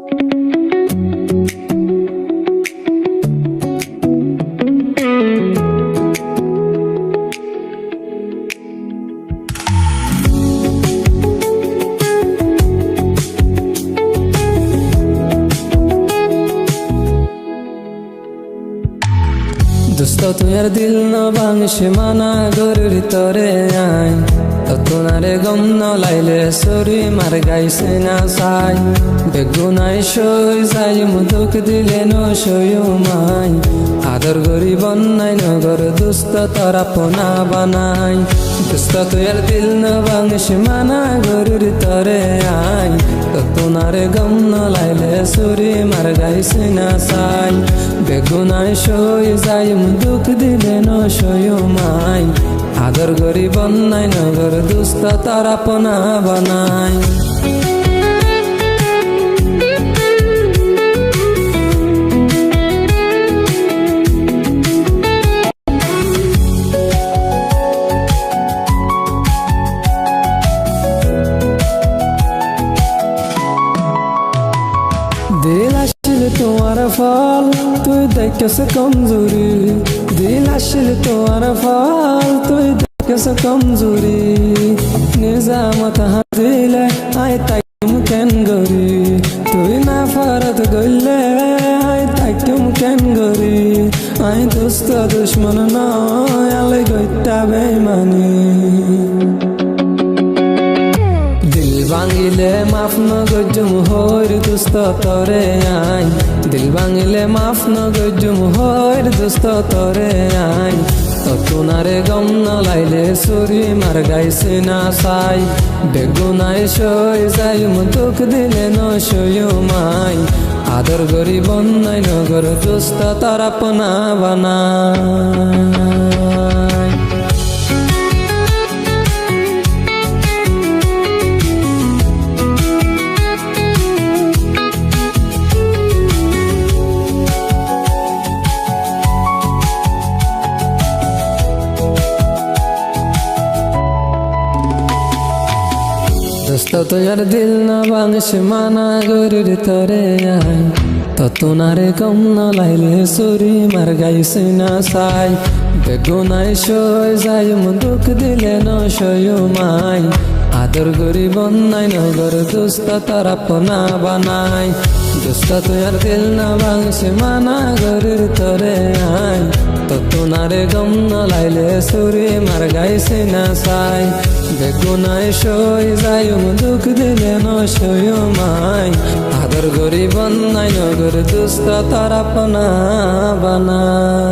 দোস্ত তুই আর দিল ন ভাঙিস মানা গরুর তরে আই তোনারে গম ন লাইলে সরি মার গাইছে না সাই বেগুনাই সই যাই মুদুক দিলে ন সয়ু মাই আদর গরি বন্যাই নগর দুস্ত তরা পোনা বানাই দোস্ত তুই আর দিল ন ভাঙিস মানা গরুর তরে আই তোনারে গম ন লাইলে সরি মার গাইছে না সাই বেগুনাই সই যাই মুদুক দিলে ন সয়ু মাই আদর গরি বন্যাই নগর দুস্ত তারা পোনা বানাই দিল আসলে তোমার ফল তুই দেখেছে কমজোরি দিল আসলে তোমার ফল তুই দেখেছে কমজোরি নিজামত হাতিলে আই তাইম কেন গরি তুই না ফরত গইলে আই তাইম কেন গরি আই দোস্ত দুশ্মন নয় আলে গইটা বেমানি দিল ভাঙিলে মাফ ন গজুম হইর দুস্ত তরে আই দিল ভাঙিলে মাফ ন গজুম হইর দুস্ত তরে আই তোনারে গম ন লাইলে সুরি মার গাইছে না সাই বেগুনাই সই যাই মুতুক দিলে ন সয়ু মাই আদর গরি বন্যাই নগর দুস্ত তারা পোনা বানাই দোস্ত তুই আর দিল না ভাঙিস মানা গরুর তরে আই তোনারে গম ন লাইলে সুরি মার গাইছে না সাই বেগুনাই সই যাই মুদুক দিলে ন সয়ু মাই আদর গরি বন্যাই নগর দুস্ত তারা পোনা বানাই দোস্ত তুই আর দিল না ভাঙিস মানা গরুর তরে আই তোনারে গম ন লাইলে সুরি মার গাইছে না সাই বেগুনাই সই যাই মুদুক দিলে ন সয়ু মাই আদর গরি বন্যাই নগর দুস্ত তারা পোনা বানাই